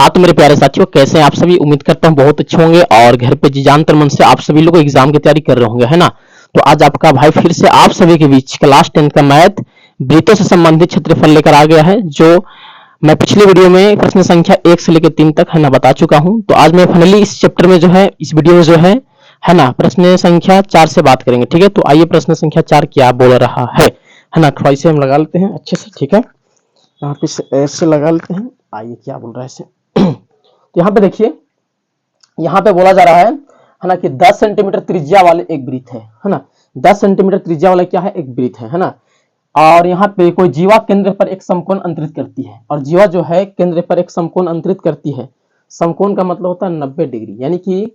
हाँ तो मेरे प्यारे साथियों, कैसे हैं आप सभी। उम्मीद करता हूँ बहुत अच्छे होंगे और घर पे जी जान तन मन से आप सभी लोग एग्जाम की तैयारी कर रहे होंगे, है ना। तो आज आपका भाई फिर से आप सभी के बीच क्लास 10 का मैथ वृत्तों से संबंधित क्षेत्रफल लेकर आ गया है, जो मैं पिछली वीडियो में प्रश्न संख्या 1 से लेकर 3 तक है ना बता चुका हूँ। तो आज मैं फाइनली इस चैप्टर में जो है, इस वीडियो में जो है ना, प्रश्न संख्या 4 से बात करेंगे। ठीक है, तो आइए प्रश्न संख्या 4 क्या बोल रहा है ना। थोड़ा इसे हम लगा लेते हैं अच्छे से। ठीक है, यहाँ पे ऐसे लगा लेते हैं। आइए क्या बोल रहा है इसे। तो यहाँ पे देखिए, यहाँ पे बोला जा रहा है ना, कि 10 सेंटीमीटर त्रिज्या वाले एक वृत्त है ना। 10 सेंटीमीटर त्रिज्या वाला क्या है, एक वृत्त है ना। और यहाँ पे कोई जीवा केंद्र पर एक समकोण अंतरित करती है, और जीवा जो है केंद्र पर एक समकोण अंतरित करती है। समकोण का मतलब होता है 90 डिग्री, यानी कि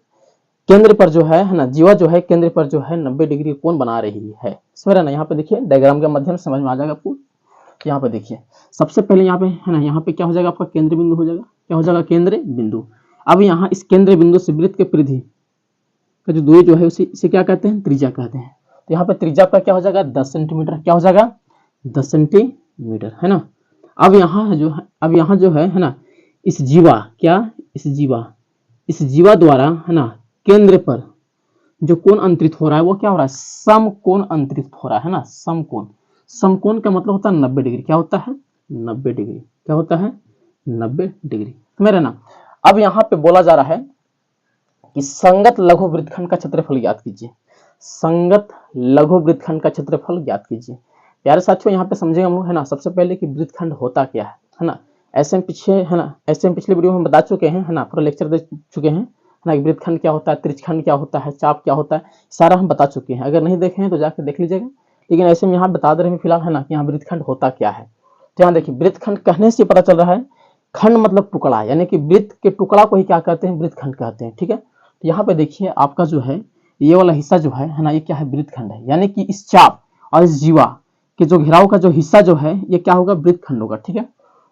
केंद्र पर जो है ना, जीवा जो है केंद्र पर जो है 90 डिग्री कोण बना रही है। समझ रहे ना। यहाँ पे देखिए डायग्राम के माध्यम से समझ में आ जाएगा आपको। यहाँ पे देखिए, सबसे पहले यहाँ पे है ना, यहाँ पे क्या हो जाएगा, आपका केंद्र बिंदु हो जाएगा। क्या हो जाएगा, केंद्र बिंदु। अब यहाँ इस केंद्र बिंदु से वृत्त के परिधि का जो दूरी जो है इसे क्या कहते हैं, त्रिज्या कहते हैं। तो यहाँ पे त्रिज्या का क्या हो जाएगा, 10 सेंटीमीटर। क्या हो जाएगा, 10 सेंटीमीटर, है ना। अब यहाँ जो है ना, इस जीवा द्वारा है ना, केंद्र पर जो कोण अंतरित हो रहा है वो क्या हो रहा है, समकोण अंतरित हो रहा है ना। समकोण का मतलब होता है 90 डिग्री। क्या होता है, 90 डिग्री। क्या होता है, 90 डिग्री। समझ रहे ना। अब यहाँ पे बोला जा रहा है कि संगत लघु वृत्तखंड का क्षेत्रफल ज्ञात कीजिए। संगत लघु वृत्तखंड का क्षेत्रफल ज्ञात कीजिए। प्यारे साथियों, यहाँ पे समझेंगे हम लोग, है ना, सबसे पहले कि वृत्तखंड होता क्या है ना। ऐसे में पिछले वीडियो में बता चुके हैं, है ना, पूरा लेक्चर दे चुके हैं ना। वृत्तखंड क्या होता है, त्रिज्यखंड क्या होता है, चाप क्या होता है, सारा हम बता चुके हैं। अगर नहीं देखे हैं तो जाकर देख लीजिएगा। लेकिन ऐसे में यहाँ बता दे रहे हैं फिलहाल, है ना, कि यहाँ वृत्तखंड होता क्या है। तो यहाँ देखिए, वृत्तखंड कहने से पता चल रहा है, खंड मतलब टुकड़ा, यानी कि वृत्त के टुकड़ा को ही क्या कहते हैं, वृत्तखंड कहते हैं। ठीक है, तो यहाँ पे देखिए आपका जो है ये वाला हिस्सा जो है ना, ये क्या है, वृत्तखंड है। यानी कि इस चाप और इस जीवा के जो घेराव का जो हिस्सा जो है ये क्या होगा, वृत्तखंड होगा। ठीक है,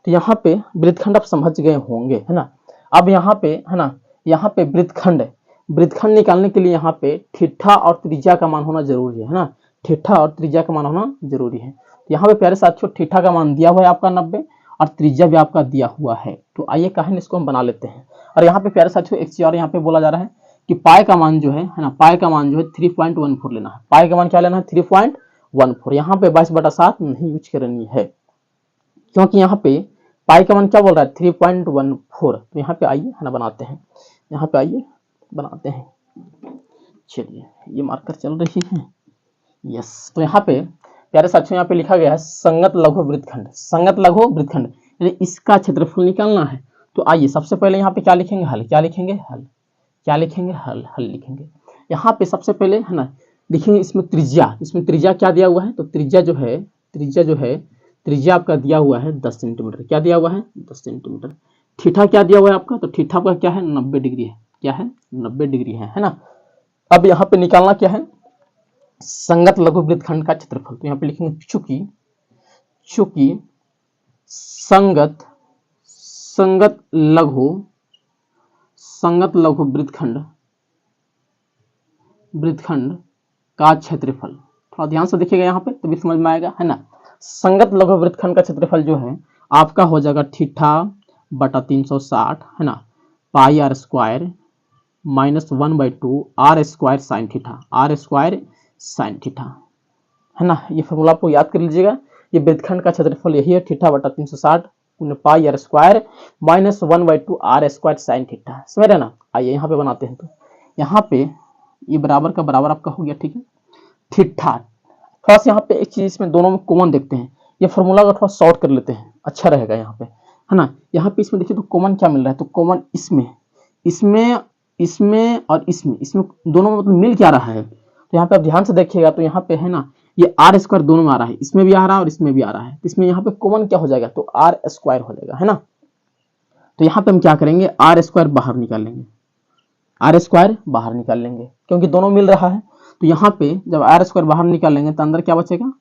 तो यहाँ पे वृत्तखंड आप समझ गए होंगे, है ना। अब यहाँ पे है ना, यहाँ पे वृत्तखंड निकालने के लिए यहाँ पे थीटा और त्रिज्या का मान होना जरूरी है ना। थीटा और त्रिज्या का मान होना जरूरी है। तो यहाँ पे प्यारे साथियों, थीटा का मान दिया हुआ है आपका 90 और त्रिज्या भी आपका दिया हुआ है। तो आइए कहानी इसको हम बना लेते हैं। और यहाँ पे प्यारे साथियों एक चीज और यहाँ पे बोला जा रहा है कि पाई का मान जो है ना, पाई का मान जो है 3.14 लेना है। पाई का मान क्या लेना है, 3.14। यहाँ पे 22/7 नहीं यूज करनी है, क्योंकि यहाँ पे पाई का मान क्या बोल रहा है, 3.14। तो यहाँ पे आइए है ना बनाते हैं, यहाँ पे आइए बनाते हैं। चलिए ये मार्कर चल रही है, यस। तो यहाँ पे प्यारे साथियों, यहाँ पे लिखा गया है संगत लघु वृत्तखंड। संगत लघु वृत्तखंड यानी इसका क्षेत्रफल निकालना है। तो आइए सबसे पहले यहाँ पे क्या लिखेंगे, हल। क्या लिखेंगे, हल। क्या लिखेंगे, हल। हल लिखेंगे। यहाँ पे सबसे पहले है ना लिखेंगे इसमें त्रिज्या। इसमें त्रिज्या क्या दिया हुआ है, तो त्रिज्या जो है त्रिज्या आपका दिया हुआ है 10 सेंटीमीटर। क्या दिया हुआ है, 10 सेंटीमीटर। थीटा क्या दिया हुआ है आपका, तो थीटा आपका क्या है, 90 डिग्री है। क्या है, 90 डिग्री है ना। अब यहाँ पे निकालना क्या है, संगत लघु वृत्तखंड का क्षेत्रफल। तो यहाँ पे लिखेंगे चूंकि संगत लघु वृत्तखंड का क्षेत्रफल। थोड़ा ध्यान से देखिएगा यहाँ पे तभी समझ में आएगा, है ना। संगत लघु वृत्तखंड का क्षेत्रफल जो है आपका हो जाएगा θ/360, है ना, पाई r square -1/2 r square sine theta, है ना। ये फॉर्मूला आपको याद कर लीजिएगा। ये वृत्तखंड का क्षेत्रफल यही है, θ/360 पाई r square -1/2 r square sine theta. समझ रहे ना। आइए यहाँ पे बनाते हैं। तो यहाँ पे ये बराबर का बराबर आपका हो गया। ठीक है, थीटा। थोड़ा सा यहाँ पे एक चीज इसमें दोनों में कॉमन देखते हैं। ये फॉर्मूला का थोड़ा शॉर्ट कर लेते हैं, अच्छा रहेगा यहाँ पे, है ना। यहाँ पे इसमें देखिए तो कॉमन क्या मिल रहा है, तो कॉमन इसमें और इसमें दोनों में मतलब मिल क्या रहा है। तो यहाँ पे आप ध्यान से देखिएगा, तो यहाँ पे है ना ये आर स्क्वायर दोनों में आ रहा है, इसमें भी आ रहा है और इसमें भी आ रहा है। इसमें यहाँ पे कॉमन क्या हो जाएगा, तो आर स्क्वायर हो जाएगा, है ना। तो यहाँ पे हम क्या करेंगे, आर स्क्वायर बाहर निकाल लेंगे, क्योंकि दोनों मिल रहा है। तो यहाँ पे जब आर स्क्वायर बाहर निकाल लेंगे तो अंदर क्या बचेगा,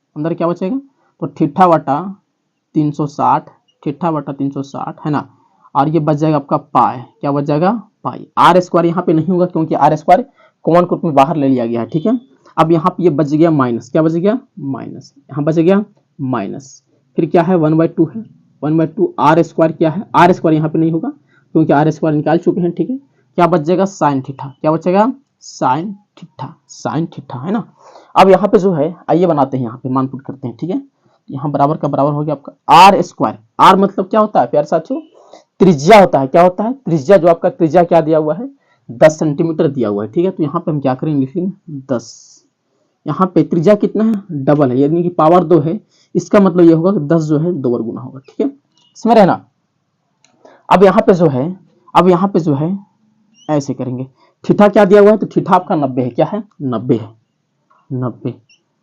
तो θ/360 है ना। और ये बच जाएगा आपका पाई। क्या बच जाएगा, पाई। आर स्क्वायर यहाँ पे नहीं होगा, क्योंकि आर स्क्वायर कॉमन ग्रुप में बाहर ले लिया गया है। ठीक है, अब यहाँ पे ये बच गया माइनस। क्या बच गया, माइनस। यहाँ बच गया माइनस, फिर क्या है 1/2 है, 1/2 आर स्क्वायर क्या है, आर स्क्वायर यहाँ पे नहीं होगा, क्योंकि आर स्क्वायर निकाल चुके हैं, ठीक है। क्या बच जाएगा, साइन थीटा, क्या बचेगा, साइन थीटा, साइन थीटा, है ना। अब यहाँ पे जो है आइए बनाते हैं, यहाँ पे मान पुट करते हैं, ठीक है। यहाँ बराबर का बराबर हो गया आपका आर स्क्वायर। आर मतलब क्या होता है प्यारे साथियों, त्रिज्या होता है। क्या होता है, त्रिज्या। जो आपका त्रिज्या क्या दिया हुआ है, 10 सेंटीमीटर दिया हुआ है, ठीक है। तो यहाँ पे हम क्या करेंगे, लिखेंगे 10। यहाँ पे त्रिज्या कितना है, डबल है, यानी कि पावर 2 है। इसका मतलब ये होगा कि 10 जो है 2 बार गुना होगा, ठीक है, समझ रहे ना। अब यहाँ पे जो है, अब यहाँ पे जो है ऐसे करेंगे। थीटा क्या दिया हुआ है, तो थीटा आपका 90 है। क्या है, 90 है, 90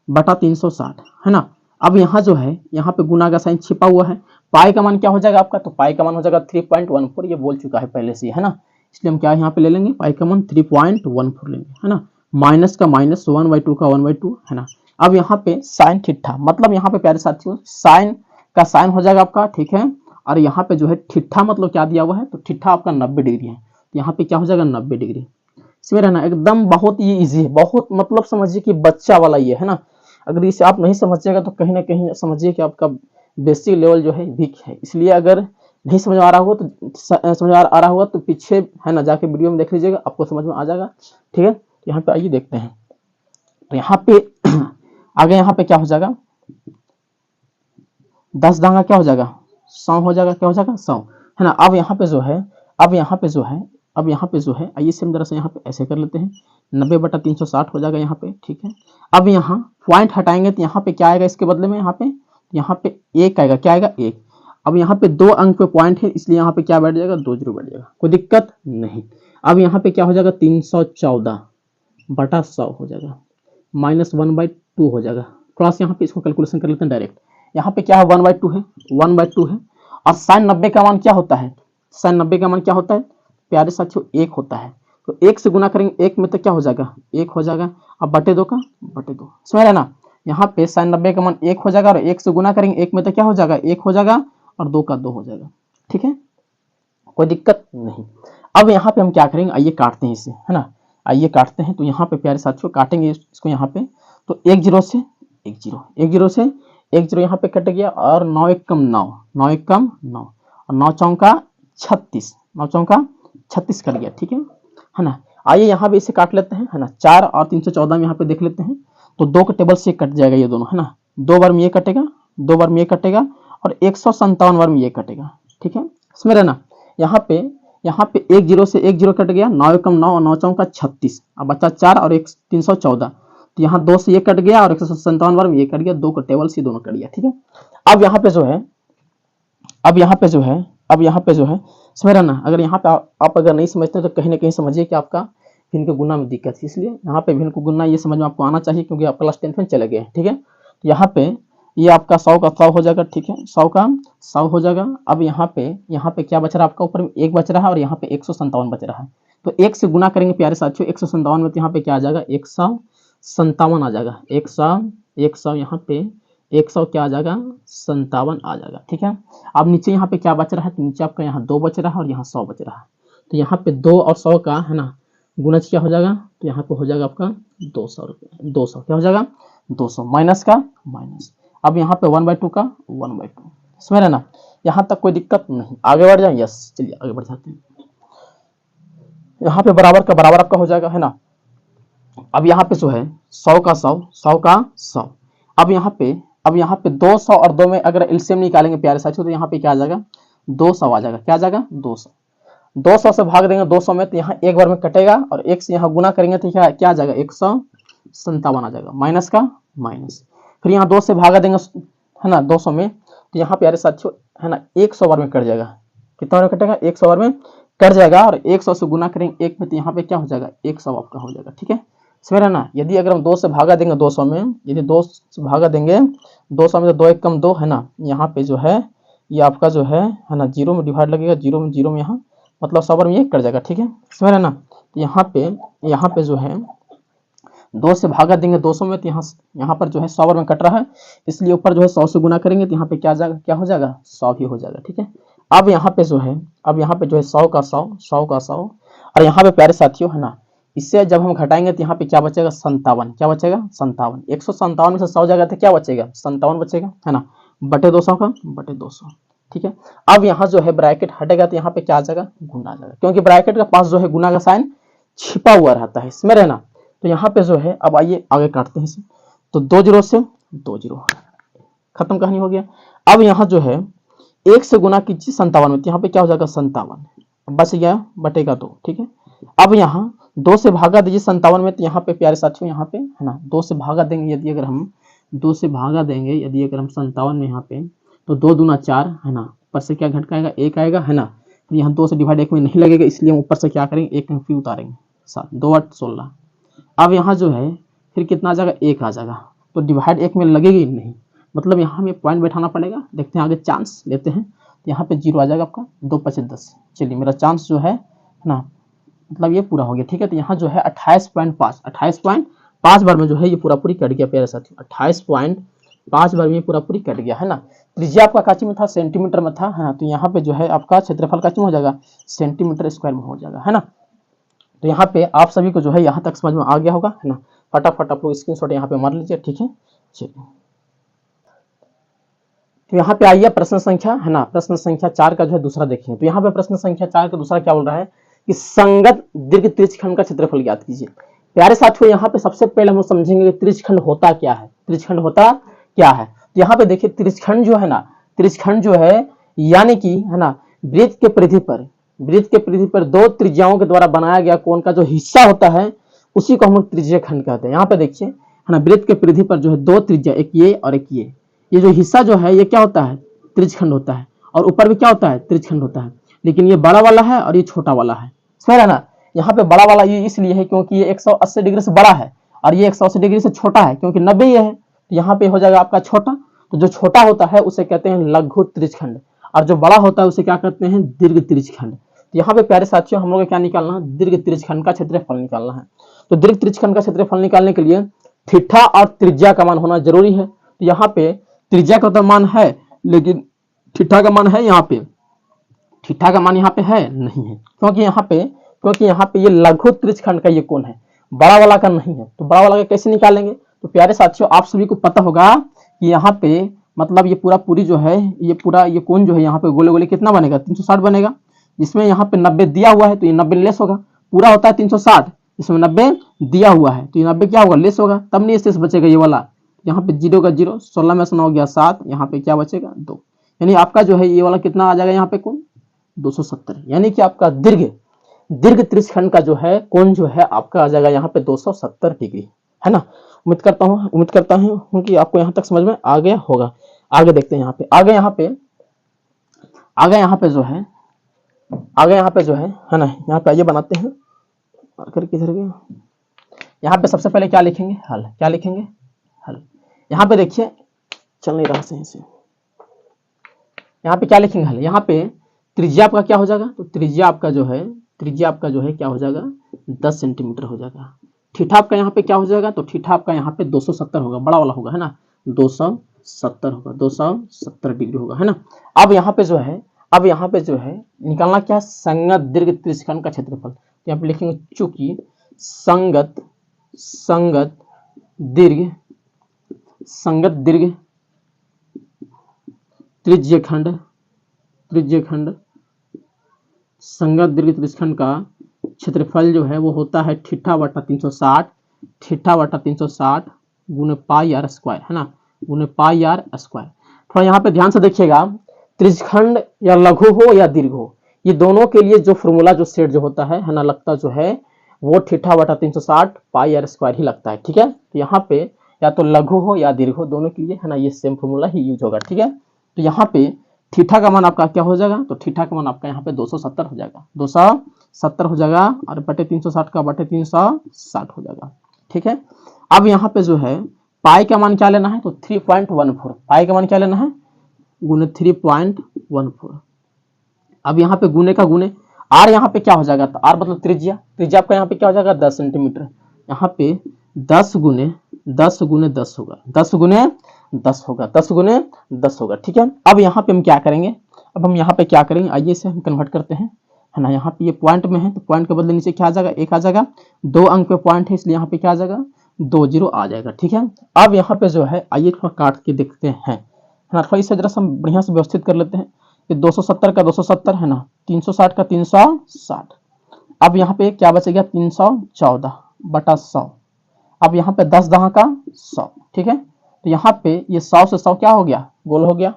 बटा 360, है ना। अब यहाँ जो है, यहाँ पे गुना का साइन छिपा हुआ है। पाई का मान क्या हो जाएगा आपका, तो पाई का मान हो जाएगा 3.14। ये बोल चुका है पहले से, है ना। इसलिए हम क्या यहाँ पे ले लेंगे, पाई का मान 3.14 लेंगे, है ना। माइनस का माइनस, 1/2 का 1/2, है ना। अब यहाँ पे साइन थीटा, मतलब यहाँ पे प्यारे साथियों साइन का साइन हो जाएगा आपका, ठीक है। और यहाँ पे जो है थीटा मतलब क्या दिया हुआ है, तो थीटा आपका 90 डिग्री है। तो यहाँ पे क्या हो जाएगा, 90 डिग्री। इसमें रहना एकदम बहुत ही इजी है, बहुत मतलब समझिए कि बच्चा वाला ये है ना। अगर इसे आप नहीं समझिएगा तो कहीं ना कहीं समझिए कि आपका बेसिक लेवल जो है वीक है। इसलिए अगर नहीं समझ आ रहा हो तो समझ आ रहा होगा तो पीछे है ना जाके वीडियो में देख लीजिएगा, आपको समझ में आ जाएगा, ठीक है। यहाँ पे आइए देखते हैं। तो यहाँ पे आगे यहाँ पे क्या हो जाएगा, 10 दांगा क्या हो जाएगा, 100 हो जाएगा, क्या हो जाएगा, 100, है ना। अब यहाँ पे जो है, अब यहाँ पे जो है, अब यहाँ पे जो है, आइए से हम जरा से यहाँ पे ऐसे कर लेते हैं, 90/360 हो जाएगा यहाँ पे, ठीक है। अब यहाँ पॉइंट हटाएंगे तो यहाँ पे क्या आएगा इसके बदले में, यहाँ पे 1 आएगा, क्या आएगा, 1। अब यहाँ पे 2 अंक पे पॉइंट है, इसलिए यहाँ पे क्या बैठ जाएगा, 2 जीरो बैठ जाएगा, कोई दिक्कत नहीं। अब यहाँ पे क्या हो जाएगा, 314/100 हो जाएगा, -1/2 हो जाएगा। थोड़ा सा यहाँ पे इसको कैलकुलेशन कर लेते हैं डायरेक्ट। यहाँ पे क्या है, 1/2 है, 1/2 है। और साइन 90 का मान क्या होता है, साइन 90 का मान क्या होता है प्यारे साथियों, 1 होता है। तो 1 से गुना करेंगे, 1 में तो क्या हो जाएगा, 1 हो जाएगा। अब बटे 2 का बटे 2, समझ रहे ना। यहाँ पे साइन 90 का मान 1 हो जाएगा और 1 से गुना करेंगे, 1 में तो क्या हो जाएगा, 1 हो जाएगा और 2 का 2 हो जाएगा, ठीक है, कोई दिक्कत नहीं। अब यहाँ पे हम क्या करेंगे, आइए काटते हैं इसे, है ना। आइए काटते हैं। तो यहाँ पे प्यारे साथियों काटेंगे इसको, यहाँ पे तो 1 जीरो से 1 जीरो, 1 जीरो से 1 जीरो यहाँ पे कट गया, और 9 1 कम 9, 9 1 कम 9, और 9 चौका 36, 9 चौका 36 कट गया, ठीक है ना। आइए यहाँ पे इसे काट लेते हैं, है ना। 4 और 314 में यहाँ पे देख लेते हैं, तो 2 के टेबल से कट जाएगा ये दोनों, है ना। 2 बार में ये कटेगा, 2 बार में ये कटेगा, और 157 बार में ये कटेगा, ठीक है, इसमें रहना। यहाँ पे 1 जीरो से 1 जीरो कट गया, 9 कम 9 और 9 चौका 36, अब बचा 4 और 1 314। तो यहाँ 2 से ये कट गया और 157 बार में ये कट गया, 2 को टेबल से दोनों कट गया, ठीक है। अब यहाँ पे जो है, अब यहाँ पे जो है, अब यहाँ पे जो है, समझ रहे ना। अगर यहाँ पे आप अगर नहीं समझते तो कहीं ना कहीं समझिए कि आपका भिन्न के गुना में दिक्कत है। इसलिए यहाँ पे भिन्न को गुना ये समझ में आपको आना चाहिए, क्योंकि आप क्लास 10 में चले गए, ठीक है। तो यहाँ पे ये आपका 100 का 100 हो जाएगा, ठीक है, 100 का 100 हो जाएगा। अब यहाँ पे क्या बच रहा है आपका, ऊपर में 1 बच रहा है और यहाँ पे 157 बच रहा है। तो 1 से गुना करेंगे प्यारे साथियों, 157 में, तो यहाँ पे क्या आ जाएगा, 157 आ जाएगा, 100 यहाँ पे 100 क्या आ जाएगा, 57 आ जाएगा, ठीक है। अब नीचे यहाँ पे क्या बच रहा है, तो नीचे आपका यहाँ 2 बच रहा है और यहाँ 100 बच रहा है। तो यहाँ पे 2 और 100 का, है ना, गुणज क्या हो जाएगा, तो यहाँ पे हो जाएगा आपका 200 रुपये, 200 क्या हो जाएगा, 200 माइनस का माइनस। अब यहाँ पे 1/2 का 1/2, समझ रहे ना। यहाँ तक कोई दिक्कत नहीं, आगे बढ़ जाए, यस, चलिए आगे बढ़ जाते हैं। यहाँ पे बराबर का बराबर आपका हो जाएगा, है ना। अब यहाँ पे जो है 100 का 100, 100 का 100। अब यहाँ पे 200 और 2 में अगर एलसीएम निकालेंगे प्यारे साथियों, तो यहाँ पे क्या आ जाएगा, 200 आ जाएगा, क्या आ जाएगा, 200। 200 से भाग देंगे 200 में, तो यहाँ एक बार में कटेगा, और 1 से यहाँ गुना करेंगे तो क्या आ जाएगा, 157 आ जाएगा, माइनस का माइनस। फिर यहाँ 2 से भागा देंगे, है ना, 200 में, तो यहाँ प्यारे साथियों, है ना, 100 बार में कट जाएगा। कितना बार में कटेगा, 100 बार में कट जाएगा, और 100 से गुना करेंगे 1 में, तो यहाँ पे क्या हो जाएगा, 100 आपका हो जाएगा, ठीक है, समझ रहे ना। यदि अगर हम 2 से भागा देंगे 200 में, यदि 2 से भागा देंगे 200 में, तो 2 1 कम 2, है ना। यहाँ पे जो है ये आपका जो है ना, जीरो में डिवाइड लगेगा, जीरो में यहाँ मतलब 100 बार में ये कट जाएगा, ठीक है, समझ रहे ना। तो यहाँ पे जो है 2 से भागा देंगे 200 में, तो यहाँ पर जो है 100 बार में कट रहा है, इसलिए ऊपर जो है 100 से गुना करेंगे, तो यहाँ पे क्या जाएगा, क्या हो जाएगा, 100 ही हो जाएगा, ठीक है। अब यहाँ पे जो है 100 का 100, 100 का 100, और यहाँ पे प्यारे साथियों, है ना, इससे जब हम घटाएंगे तो यहाँ पे क्या बचेगा, 57, क्या बचेगा, 57। 157 में से 100 जाएगा तो क्या बचेगा, 57 बचेगा, है ना, बटे 200 का बटे 200, ठीक है। अब यहाँ जो है ब्रैकेट हटेगा तो यहाँ पे क्या आ जाएगा, गुना आ जाएगा, क्योंकि ब्रैकेट के पास जो है गुना का साइन छिपा हुआ रहता है इसमें रहना। तो यहाँ पे जो है अब आइए आगे काटते हैं इसे, तो 2 जीरो से 2 जीरो, खत्म, कहानी हो गया। अब यहाँ जो है 1 से गुना कीजिए 57 में, तो यहाँ पे क्या हो जाएगा 57, बच गया बटेगा 2, ठीक है। अब यहाँ 2 से भागा दीजिए 57 में, तो यहाँ पे प्यारे साथियों यहाँ पे है ना 2 से भागा देंगे यदि अगर हम 2 से भागा देंगे यदि अगर हम 57 में यहाँ पे, तो 2 दूना 4 है ना, ऊपर से क्या घट आएगा 1 आएगा है ना। तो यहाँ 2 से डिवाइड 1 में नहीं लगेगा, इसलिए हम ऊपर से क्या करेंगे 1 अंक उतारेंगे, 7 2 8 16। अब यहाँ जो है फिर कितना आ जाएगा 1 आ जाएगा, तो डिवाइड 1 में लगेगी नहीं, मतलब यहाँ हमें पॉइंट बैठाना पड़ेगा। देखते हैं आगे चांस लेते हैं, तो यहाँ पे 0 आ जाएगा आपका, 2 5 10। चलिए मेरा चांस जो है ना, मतलब ये पूरा हो गया, ठीक है। तो यहाँ जो है 28.5 बार में जो है ये पूरा पूरी कट गया प्यारे साथियों, 28.5 बार में ये पूरा पूरी कट गया है ना। त्रिज्या आपका काची में था, सेंटीमीटर में था है ना, तो यहाँ पे जो है आपका क्षेत्रफल काची में हो जाएगा, सेंटीमीटर स्क्वायर में हो जाएगा है ना। तो यहाँ पे आप सभी को जो है यहाँ तक समझ में आ गया होगा है ना। फटाफट आप लोग स्क्रीनशॉट यहाँ पे मार लीजिए, ठीक है। चलिए तो यहाँ पे आइए प्रश्न संख्या है ना, प्रश्न संख्या 4 का जो है दूसरा देखेंगे। तो यहाँ पे प्रश्न संख्या 4 का दूसरा क्या बोल रहा है कि संगत दीर्घ त्रिज्यखंड का क्षेत्रफल ज्ञात कीजिए। प्यारे साथियों यहाँ पे सबसे पहले हम समझेंगे कि त्रिज्यखंड होता क्या है, त्रिज्यखंड होता क्या है। तो यहाँ पे देखिए त्रिज्यखंड जो है ना, त्रिज्यखंड जो है यानी कि है ना वृत्त के परिधि पर 2 त्रिज्याओं के द्वारा बनाया गया कोण का जो हिस्सा होता है उसी को हम लोग त्रिज्यखंड कहते हैं। यहाँ पे देखिए है ना, वृत्त के परिधि पर जो है 2 त्रिज्या, एक ये और एक ये जो हिस्सा जो है ये क्या होता है, त्रिज्यखंड होता है, और ऊपर भी क्या होता है, त्रिज्यखंड होता है। लेकिन ये बड़ा वाला है और ये छोटा वाला है, समझ रहे ना। यहाँ पे बड़ा वाला ये इसलिए है क्योंकि ये 180 डिग्री से बड़ा है और ये 180 डिग्री से छोटा है, क्योंकि 90 ये है, तो यहाँ पे हो जाएगा आपका छोटा। तो जो छोटा होता है उसे कहते हैं लघु त्रिज्यखंड, और जो बड़ा होता है उसे क्या कहते हैं, दीर्घ त्रिज्यखंड। तो यहाँ पे प्यारे साथियों हम लोग क्या निकालना है, दीर्घ त्रिज्यखंड का क्षेत्रफल निकालना है। तो दीर्घ त्रिज्यखंड का क्षेत्रफल निकालने के लिए थीटा और त्रिज्या का मान होना जरूरी है। तो यहाँ पे त्रिज्या का तो मान है लेकिन थीटा का मान है, यहाँ पे थीटा का मान यहाँ पे है नहीं है, क्योंकि यहाँ पे ये लघु त्रिज्यखंड का ये कोण है, बड़ा वाला का नहीं है। तो बड़ा वाला का कैसे निकालेंगे, तो प्यारे साथियों आप सभी को पता होगा कि यहाँ पे मतलब ये पूरा पूरी जो है ये पूरा ये कोण जो है यहाँ पे गोले गोले कितना बनेगा, 360 बनेगा। जिसमें यहाँ पे 90 दिया हुआ है तो ये 90 लेस होगा, पूरा होता है 360, इसमें 90 दिया हुआ है तो ये 90 क्या होगा, लेस होगा, तब नहीं शेष बचेगा ये वाला। यहाँ पे 0 का 0, 16 में से 9 गया 7, यहाँ पे क्या बचेगा 2, यानी आपका जो है ये वाला कितना आ जाएगा यहाँ पे कोण 270, यानी कि आपका दीर्घ त्रिज्यखंड का जो है कोण जो है आपका आ जाएगा यहाँ पे 270 डिग्री है ना। उम्मीद करता हूँ कि आपको यहाँ तक समझ में आ गया होगा। आगे देखते हैं यहाँ पे, आगे यहाँ पे जो है ना, यहाँ पे आइए बनाते हैं, आकर किधर गया, यहाँ पे सबसे पहले क्या लिखेंगे, हल, क्या लिखेंगे, हल। यहाँ पे देखिए चल नहीं रहा सही से, यहाँ पे क्या लिखेंगे, हल। यहाँ पे त्रिज्या आपका क्या हो जाएगा, तो त्रिज्या आपका जो है क्या हो जाएगा 10 सेंटीमीटर हो जाएगा। थीटा आपका यहाँ पे क्या हो जाएगा, तो थीटा आपका यहाँ पे 270 होगा, बड़ा वाला होगा है ना, 270 होगा, 270 डिग्री होगा है ना। अब यहाँ पे जो है निकालना क्या, संगत दीर्घ त्रिज्यखंड का क्षेत्रफल। तो यहाँ पे लिखेंगे चूंकि संगत दीर्घ त्रिज्यखंड संगत दीर्घ त्रिज्यखंड का क्षेत्रफल जो है वो होता है थीटा बटा 360 गुने पाई आर स्क्वायर है ना, गुने पाई आर स्क्वायर। थोड़ा यहाँ पे ध्यान से देखिएगा, त्रिज्यखंड या लघु हो या दीर्घ हो, ये दोनों के लिए जो फॉर्मूला जो सेट जो होता है ना, लगता जो है वो थीटा बटा 360 पाई आर स्क्वायर ही लगता है, ठीक है। तो यहाँ पे या तो लघु हो या दीर्घ हो, दोनों के लिए है ना ये सेम फॉर्मूला ही यूज होगा, ठीक है। तो यहाँ पे थीटा का मान आपका क्या हो जाएगा, तो थीटा का मान आपका यहाँ पे 270 हो जाएगा, 270 हो जाएगा, और बटे 360 का बटे 360 हो जाएगा, ठीक है। अब यहाँ पे जो है पाई का मान क्या लेना है, तो 3.14, पाई का मान क्या लेना है, गुने 3.14। अब यहाँ पे गुने का गुने आर यहाँ पे क्या हो जाएगा, तो आर मतलब त्रिज्या आपका यहाँ पे क्या हो जाएगा 10 सेंटीमीटर, यहाँ पे 10 गुने 10 होगा, 10 गुने 10 होगा, ठीक है। अब यहाँ पे हम क्या करेंगे, आइए इसे हम कन्वर्ट करते हैं है ना। यहाँ पे ये पॉइंट में है तो पॉइंट के बदले नीचे क्या आ जाएगा, 1 आ जाएगा, 2 अंक पे पॉइंट है इसलिए यहाँ पे क्या आ जाएगा 2 0 आ जाएगा, ठीक है। अब यहाँ पे जो है आइए थोड़ा काट के देखते हैं है ना, थोड़ा इसे जरा हम बढ़िया से व्यवस्थित कर लेते हैं। ये 270 का 270 है ना, 360 का 360। अब यहाँ पे क्या बचेगा 314 बटा 100। अब यहाँ पे 10 दहा का 100, ठीक है। तो यहाँ पे ये 100 से 100 क्या हो गया, गोल हो गया।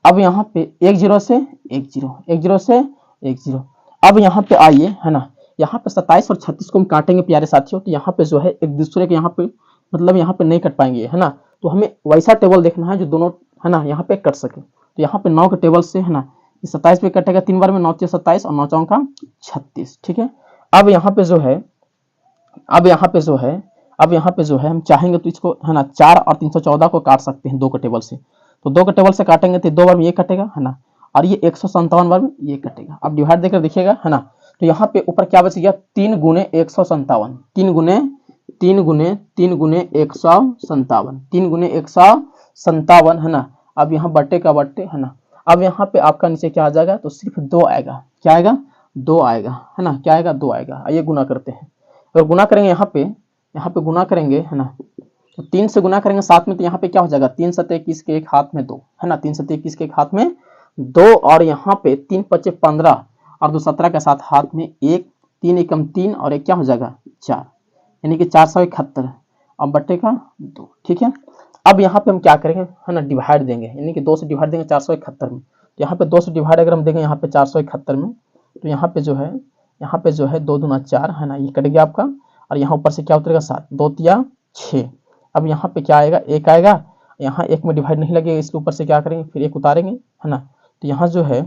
अब यहाँ पे 1 0 से 1 0, 1 0 से 1 0। अब यहाँ पे आइए है ना, यहाँ पे 27 और 36 को हम काटेंगे प्यारे साथियों, तो यहाँ पे जो है एक दूसरे के यहाँ पे मतलब यहाँ पे नहीं कट पाएंगे है ना। तो हमें वैसा टेबल देखना है जो दोनों है ना यहाँ पे कट सके। तो यहाँ पे 9 के टेबल से है ना 27 पे कटेगा 3 बार में, 9 × 27 और 9 × का 36, ठीक है। अब यहाँ पे जो है अब यहाँ पे जो है अब यहाँ पे जो है हम चाहेंगे तो इसको है ना 4 और 314 को काट सकते हैं 2 के टेबल से। तो 2 के टेबल से काटेंगे तो 2 बार में ये कटेगा है ना, और ये 157 बार में ये कटेगा। अब डिवाइड देकर देखिएगा है ना, तो यहाँ पे ऊपर क्या बच गया 3 × 157, 3 × 157, 3 × 157 है ना। अब यहाँ बट्टे का बट्टे है ना। अब यहाँ पे आपका नीचे क्या आ जाएगा, तो सिर्फ 2 आएगा। क्या आएगा, 2 आएगा है ना। क्या आएगा, 2 आएगा। आइए गुना करते हैं। अगर गुना करेंगे यहाँ पे गुना करेंगे है ना, तो 3 से गुना करेंगे साथ में, तो यहाँ पे क्या हो जाएगा 3 × 21 के एक हाथ में 2 है ना, 3 × 21 के एक हाथ में 2, और यहाँ पे 3 × 5 = 15 और 2 17 के साथ हाथ में 1, 3 × 1 3 और 1 क्या हो जाएगा 4, यानी कि 471 और बट्टे का 2, ठीक है। अब यहाँ पे हम क्या करेंगे है ना, डिवाइड देंगे, यानी कि 2 से डिवाइड देंगे 471 में। तो यहाँ पे 2 से डिवाइड अगर हम देंगे यहाँ पे 471 में, तो यहाँ पे जो है 2 दूना 4 है ना, ये कट गया आपका, और यहाँ ऊपर से क्या उतरेगा 7, 2 × 6। अब यहाँ पे क्या आएगा, 1 आएगा। यहाँ 1 में डिवाइड नहीं लगेगा, इसके ऊपर से क्या करेंगे फिर 1 उतारेंगे है ना। तो यहाँ जो है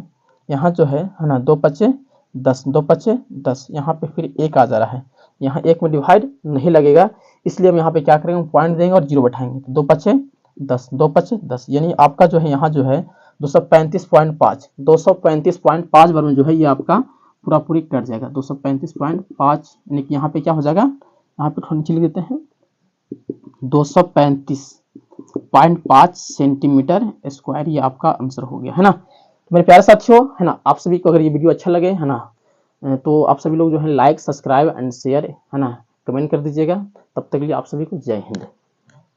ना 2 × 5 = 10, 2 × 5 = 10। यहाँ पे फिर 1 आ जा रहा है, यहाँ 1 में डिवाइड नहीं लगेगा, इसलिए हम यहाँ पे क्या करेंगे पॉइंट देंगे और 0 बैठाएंगे। तो 2 × 5 = 10, 2 × 5 = 10, यानी आपका जो है यहाँ जो है 235.5 बार में जो है ये आपका पूरा पूरी कट जाएगा। 235.5 यानी कि यहाँ पे क्या हो जाएगा, यहाँ पे थोड़ा नीचे लिख देते हैं 235.5 सेंटीमीटर स्क्वायर, ये आपका आंसर हो गया है ना। तो मेरे प्यारे साथियों है ना, आप सभी को अगर ये वीडियो अच्छा लगे है ना, तो आप सभी लोग जो है लाइक, सब्सक्राइब एंड शेयर है ना, कमेंट कर दीजिएगा। तब तक के लिए आप सभी को जय हिंद।